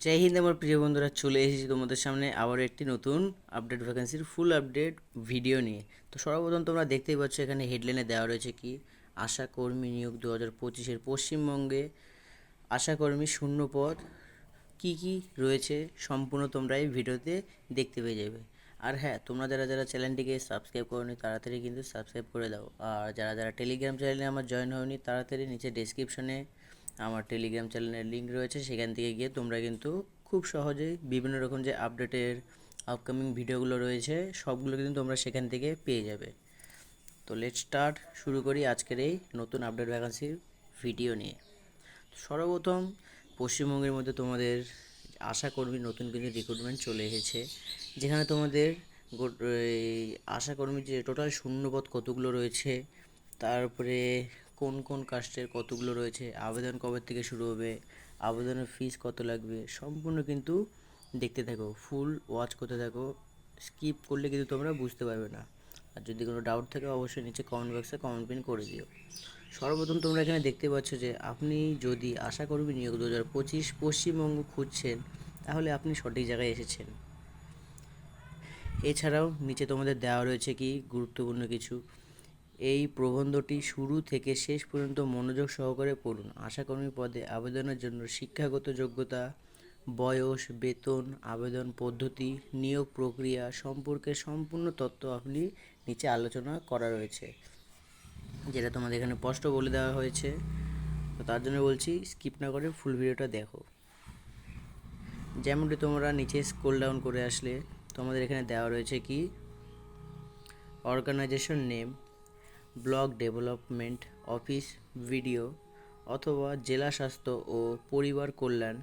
জয় হিন্দ আমার প্রিয় বন্ধুরা, চলে এসেছি তোমাদের সামনে আবার একটি নতুন আপডেট ভ্যাকেন্সির ফুল আপডেট ভিডিও নিয়ে। তো সর্বপ্রথম তোমরা দেখতেই পাচ্ছ এখানে হেডলাইনে দেওয়া রয়েছে কি আশা কর্মী নিয়োগ 2025-এর পশ্চিমবঙ্গে আশাকর্মী শূন্য পদ কি কি রয়েছে সম্পূর্ণ তোমরা এই ভিডিওতে দেখতে পেয়ে যাবে। আর হ্যাঁ, তোমরা যারা যারা চ্যানেলটিকে সাবস্ক্রাইব করোনি তাড়াতাড়ি কিন্তু সাবস্ক্রাইব করে দাও। আর যারা যারা টেলিগ্রাম চ্যানেলে আমার জয়েন হয়নি তাড়াতাড়ি নিচে ডেসক্রিপশনে আমার টেলিগ্রাম চ্যানেলের লিঙ্ক রয়েছে, সেখান থেকে গিয়ে তোমরা কিন্তু খুব সহজেই বিভিন্ন রকম যে আপডেটের আপকামিং ভিডিওগুলো রয়েছে সবগুলো কিন্তু তোমরা সেখান থেকে পেয়ে যাবে। তো লেট স্টার্ট, শুরু করি আজকের এই নতুন আপডেট ভ্যাকান্সির ভিডিও নিয়ে। সর্বপ্রথম পশ্চিমবঙ্গের মধ্যে তোমাদের আশাকর্মীর নতুন কিছু রিক্রুটমেন্ট চলে এসেছে, যেখানে তোমাদের এই আশাকর্মীর যে টোটাল শূন্যপদ কতগুলো রয়েছে, তারপরে কোন কোন কাস্টের কতগুলো রয়েছে, আবেদন কবে থেকে শুরু হবে, আবেদনের ফিস কত লাগবে, সম্পূর্ণ কিন্তু দেখতে থাকো, ফুল ওয়াচ করতে থাকো। স্কিপ করলে কিন্তু তোমরা বুঝতে পারবে না। আর যদি কোনো ডাউট থাকে অবশ্যই নিচে কমেন্ট বক্সে কমেন্ট পিন করে দিও। সর্বপ্রথম তোমরা এখানে দেখতে পাচ্ছ যে আপনি যদি আশাকর্মী নিয়োগ 2025 পশ্চিমবঙ্গ খুঁজছেন, তাহলে আপনি সঠিক জায়গায় এসেছেন। এছাড়াও নিচে তোমাদের দেওয়া রয়েছে কি গুরুত্বপূর্ণ কিছু। এই প্রবন্ধটি শুরু থেকে শেষ পর্যন্ত মনোযোগ সহকারে পড়ুন। আশাকর্মী পদে আবেদনের জন্য শিক্ষাগত যোগ্যতা, বয়স, বেতন, আবেদন পদ্ধতি, নিয়োগ প্রক্রিয়া সম্পর্কে সম্পূর্ণ তথ্য আপনি নিচে আলোচনা করা রয়েছে, যেটা তোমাদের এখানে স্পষ্ট বলে দেওয়া হয়েছে। তো তার জন্য বলছি স্কিপ না করে ফুল ভিডিওটা দেখো। যেমনটি তোমরা নিচে স্ক্রল ডাউন করে আসলে তোমাদের এখানে দেওয়া রয়েছে কি organization name, block development office BDO অথবা জেলা স্বাস্থ্য ও পরিবার কল্যাণ,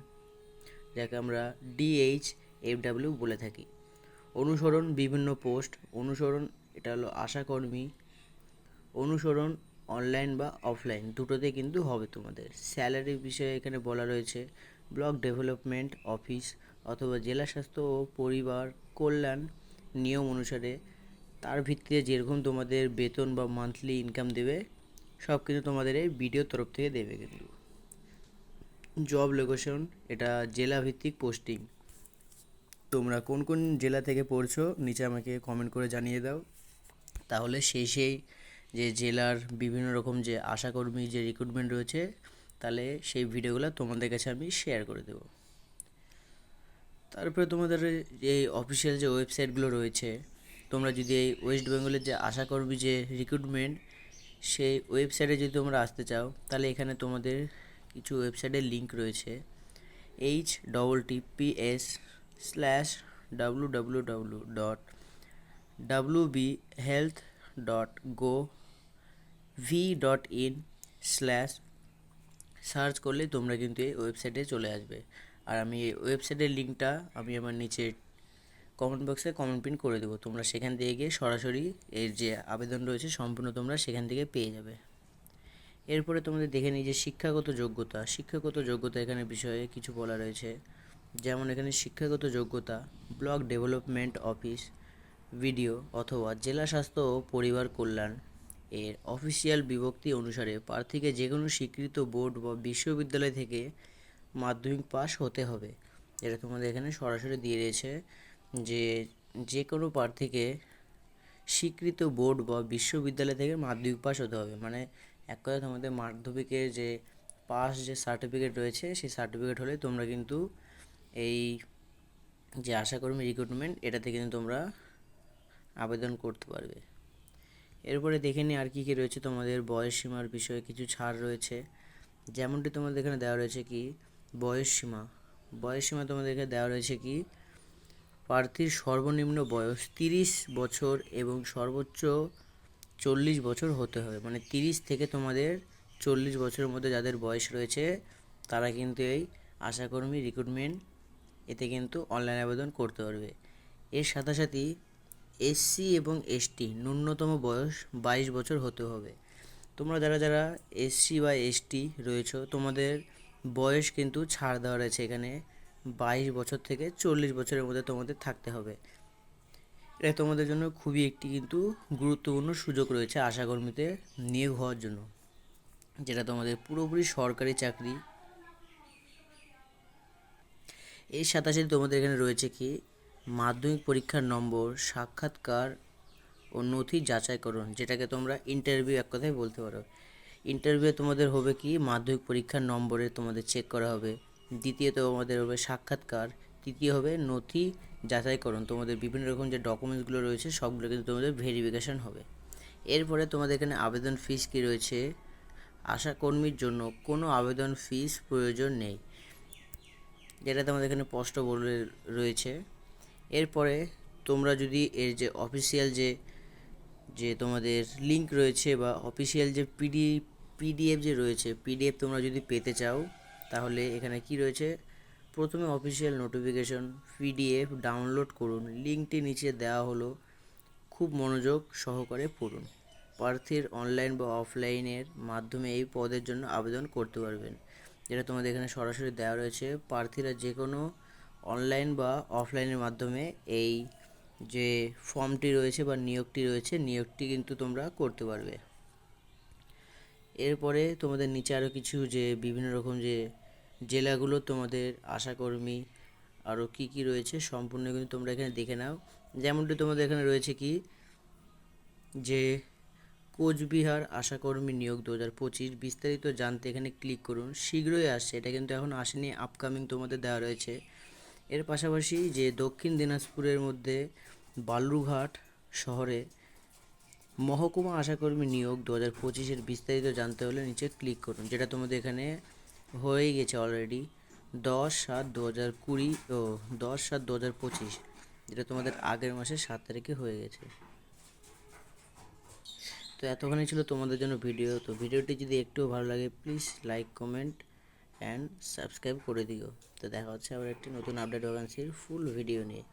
যাকে আমরা DHFW বলে থাকি। অনুসরণ বিভিন্ন পোস্ট অনুসরণ, এটা হলো আশাকর্মী অনুসরণ, অনলাইন বা অফলাইন দুটোতে কিন্তু হবে তোমাদের। স্যালারির বিষয়ে এখানে বলা রয়েছে ব্লক ডেভেলপমেন্ট অফিস অথবা জেলা স্বাস্থ্য ও পরিবার কল্যাণ নিয়ম অনুসারে তার ভিত্তিতে যেরকম তোমাদের বেতন বা মান্থলি ইনকাম দেবে সব কিন্তু তোমাদের এই ভিডিওর তরফ থেকে দেবে। কিন্তু জব লোকেশন, এটা জেলা ভিত্তিক পোস্টিং। তোমরা কোন কোন জেলা থেকে পড়ছো নিচে আমাকে কমেন্ট করে জানিয়ে দাও, তাহলে সেই যে জেলার বিভিন্ন রকম যে আশাকর্মী যে রিক্রুটমেন্ট রয়েছে, তাহলে সেই ভিডিওগুলো তোমাদের কাছে আমি শেয়ার করে দেবো। তারপরে তোমাদের এই অফিসিয়াল যে ওয়েবসাইটগুলো রয়েছে, তোমরা যদি এই ওয়েস্ট বেঙ্গলের যে আশাকর্মী যে রিক্রুটমেন্ট সেই ওয়েবসাইটে যদি তোমরা আসতে চাও, তাহলে এখানে তোমাদের কিছু ওয়েবসাইটের লিঙ্ক রয়েছে। https://www.wbhealth.gov.in/ সার্চ করলে তোমরা কিন্তু এই ওয়েবসাইটে চলে আসবে। আর আমি এই ওয়েবসাইটের লিঙ্কটা আমি আমার নিচে কমেন্ট বক্সে কমেন্ট পিন করে দেবো, তোমরা সেখান থেকে গিয়ে সরাসরি এর যে আবেদন রয়েছে সম্পূর্ণ তোমরা সেখান থেকে পেয়ে যাবে। এরপরে তোমাদের দেখে নিই যে শিক্ষাগত যোগ্যতা এখানে বিষয়ে কিছু বলা রয়েছে। যেমন এখানে শিক্ষাগত যোগ্যতা ব্লক ডেভেলপমেন্ট অফিস ভিডিও অথবা জেলা স্বাস্থ্য ও পরিবার কল্যাণ এর অফিসিয়াল বিভক্তি অনুসারে প্রার্থীকে যে কোনো স্বীকৃত বোর্ড বা বিশ্ববিদ্যালয় থেকে মাধ্যমিক পাস হতে হবে। এটা তোমাদের এখানে সরাসরি দিয়ে দিয়েছে যে যে কোনো প্রার্থীকে স্বীকৃত বোর্ড বা বিশ্ববিদ্যালয় থেকে মাধ্যমিক পাস হতে হবে। মানে এক কথায় তোমাদের মাধ্যমিকের যে পাস যে সার্টিফিকেট রয়েছে সেই সার্টিফিকেট হলে তোমরা কিন্তু এই যে আশাকর্মী রিক্রুটমেন্ট এটাতে কিন্তু তোমরা আবেদন করতে পারবে। এরপরে দেখে নিই আর কী কী রয়েছে। তোমাদের বয়স সীমার বিষয়ে কিছু ছাড় রয়েছে, যেমনটি তোমাদের এখানে দেওয়া রয়েছে কি বয়স সীমা তোমাদের এখানে দেওয়া রয়েছে কি প্রার্থীর সর্বনিম্ন বয়স 30 বছর এবং সর্বোচ্চ 40 বছর হতে হবে। মানে 30 থেকে তোমাদের 40 বছরের মধ্যে যাদের বয়স রয়েছে তারা কিন্তু এই আশাকর্মী রিক্রুটমেন্ট এতে কিন্তু অনলাইন আবেদন করতে পারবে। এর সাথে এসসি এবং এসটি ন্যূনতম বয়স 22 বছর হতে হবে। তোমরা যারা যারা এসসি বা এসটি রয়েছো তোমাদের বয়স কিন্তু ছাড় দেওয়া রয়েছে এখানে, 22 বছর থেকে 40 বছরের মধ্যে তোমাদের থাকতে হবে। এটা তোমাদের জন্য খুবই একটি কিন্তু গুরুত্বপূর্ণ সুযোগ রয়েছে আশাকর্মীতে নিয়োগ হওয়ার জন্য, যেটা তোমাদের পুরোপুরি সরকারি চাকরি। এর সাথে সাথে তোমাদের এখানে রয়েছে কি মাধ্যমিক পরীক্ষার নম্বর, সাক্ষাৎকার ও নথি যাচাইকরণ, যেটাকে তোমরা ইন্টারভিউ এক কথায় বলতে পারো। ইন্টারভিউ তোমাদের হবে কি মাধ্যমিক পরীক্ষার নম্বরে তোমাদের চেক করা হবে, দ্বিতীয়ত তোমাদের হবে সাক্ষাৎকার, তৃতীয় হবে নথি যাচাইকরণ, তোমাদের বিভিন্ন রকম যে ডকুমেন্টসগুলো রয়েছে সবগুলো কিন্তু তোমাদের ভেরিফিকেশন হবে। এরপরে তোমাদের এখানে আবেদন ফিস কি রয়েছে, আশাকর্মীর জন্য কোনো আবেদন ফিস প্রয়োজন নেই, যেটা তোমাদের এখানে স্পষ্ট বলে রয়েছে। এরপরে তোমরা যদি এর যে অফিসিয়াল যে যে তোমাদের লিঙ্ক রয়েছে বা অফিসিয়াল যে পিডিএফ যে রয়েছে, পিডিএফ তোমরা যদি পেতে চাও তাহলে এখানে কি রয়েছে, প্রথমে অফিসিয়াল নোটিফিকেশন পিডিএফ ডাউনলোড করুন, লিঙ্কটি নিচে দেওয়া হলো, খুব মনোযোগ সহকারে পড়ুন। প্রার্থীর অনলাইন বা অফলাইনের মাধ্যমে এই পদের জন্য আবেদন করতে পারবেন, যেটা তোমাদের এখানে সরাসরি দেওয়া রয়েছে। প্রার্থীরা যে কোনো অনলাইন বা অফলাইনের মাধ্যমে এই যে ফর্মটি রয়েছে বা নিয়োগটি রয়েছে, নিয়োগটি কিন্তু তোমরা করতে পারবে। এরপরে তোমাদের নিচে আরও কিছু যে বিভিন্ন রকম যে জেলাগুলো তোমাদের আশাকর্মী আরও কি কি রয়েছে সম্পূর্ণ কিন্তু তোমরা এখানে দেখে নাও। যেমনটি তোমাদের এখানে রয়েছে কি যে কোচবিহার আশাকর্মী নিয়োগ 2025, বিস্তারিত জানতে এখানে ক্লিক করুন। শীঘ্রই আসছে, এটা কিন্তু এখন আসেনি, আপকামিং তোমাদের দেওয়া রয়েছে। এর পাশাপাশি যে দক্ষিণ দিনাজপুরের মধ্যে বালুরঘাট শহরে মহকুমা আশাকর্মী নিয়োগ 2025-এর বিস্তারিত জানতে হলে নিচে ক্লিক করুন, যেটা তোমাদের এখানে হয়ে গেছে অলরেডি 10/7/2020 ও 10/7/2025, যেটা তোমাদের আগের মাসের 7 তারিখে হয়ে গেছে। তো এতখানি ছিল তোমাদের জন্য ভিডিও। তো ভিডিওটি যদি একটুও ভালো লাগে please like, comment and subscribe করে দিও। তো দেখা হচ্ছে আবার একটি নতুন আপডেট ভ্যাকান্সির ফুল ভিডিও নিয়ে।